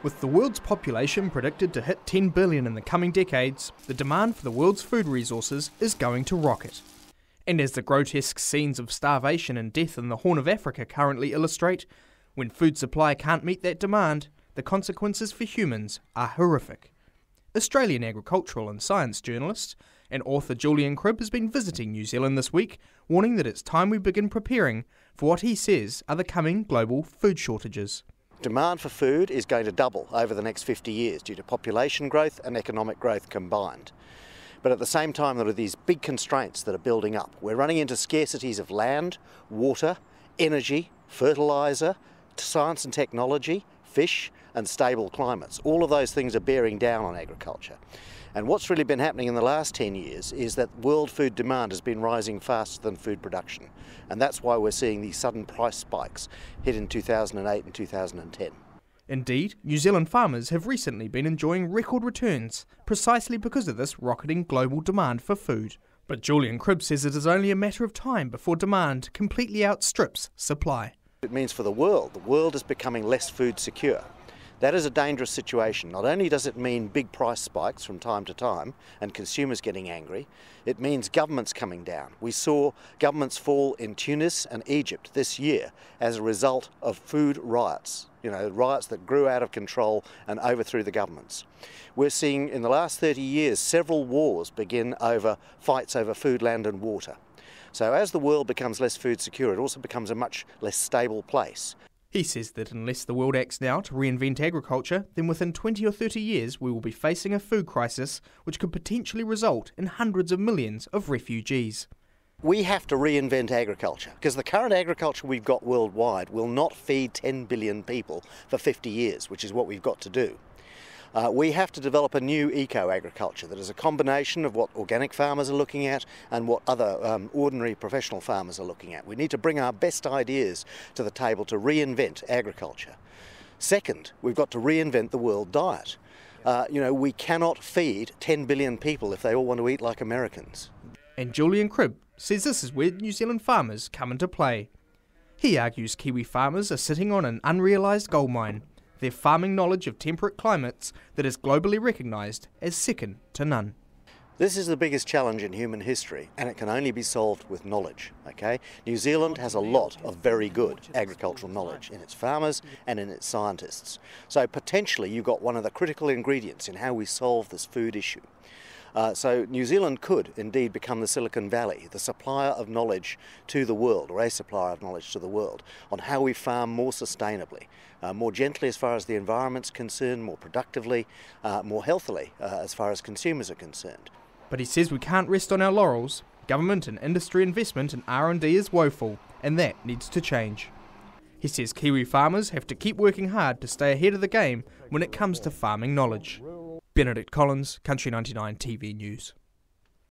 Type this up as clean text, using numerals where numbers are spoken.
With the world's population predicted to hit 10 billion in the coming decades, the demand for the world's food resources is going to rocket. And as the grotesque scenes of starvation and death in the Horn of Africa currently illustrate, when food supply can't meet that demand, the consequences for humans are horrific. Australian agricultural and science journalist and author Julian Cribb has been visiting New Zealand this week, warning that it's time we begin preparing for what he says are the coming global food shortages. Demand for food is going to double over the next 50 years due to population growth and economic growth combined. But at the same time, there are these big constraints that are building up. We're running into scarcities of land, water, energy, fertiliser, science and technology, fish and stable climates. All of those things are bearing down on agriculture. And what's really been happening in the last 10 years is that world food demand has been rising faster than food production. And that's why we're seeing these sudden price spikes hit in 2008 and 2010. Indeed, New Zealand farmers have recently been enjoying record returns, precisely because of this rocketing global demand for food. But Julian Cribb says it is only a matter of time before demand completely outstrips supply. It means for the world is becoming less food secure. That is a dangerous situation. Not only does it mean big price spikes from time to time and consumers getting angry, it means governments coming down. We saw governments fall in Tunis and Egypt this year as a result of food riots, riots that grew out of control and overthrew the governments. We're seeing in the last 30 years several wars begin over fights over food, land and water. So as the world becomes less food secure, it also becomes a much less stable place. He says that unless the world acts now to reinvent agriculture, then within 20 or 30 years we will be facing a food crisis which could potentially result in hundreds of millions of refugees. We have to reinvent agriculture because the current agriculture we've got worldwide will not feed 10 billion people for 50 years, which is what we've got to do. We have to develop a new eco-agriculture that is a combination of what organic farmers are looking at and what other ordinary professional farmers are looking at. We need to bring our best ideas to the table to reinvent agriculture. Second, we've got to reinvent the world diet. We cannot feed 10 billion people if they all want to eat like Americans. And Julian Cribb says this is where New Zealand farmers come into play. He argues Kiwi farmers are sitting on an unrealised goldmine. Their farming knowledge of temperate climates that is globally recognised as second to none. This is the biggest challenge in human history, and it can only be solved with knowledge. Okay? New Zealand has a lot of very good agricultural knowledge in its farmers and in its scientists. So potentially you've got one of the critical ingredients in how we solve this food issue. So New Zealand could indeed become the Silicon Valley, the supplier of knowledge to the world, or a supplier of knowledge to the world, on how we farm more sustainably, more gently as far as the environment's concerned, more productively, more healthily as far as consumers are concerned. But he says we can't rest on our laurels. Government and industry investment in R&D is woeful, and that needs to change. He says Kiwi farmers have to keep working hard to stay ahead of the game when it comes to farming knowledge. Benedict Collins, Country 99 TV News.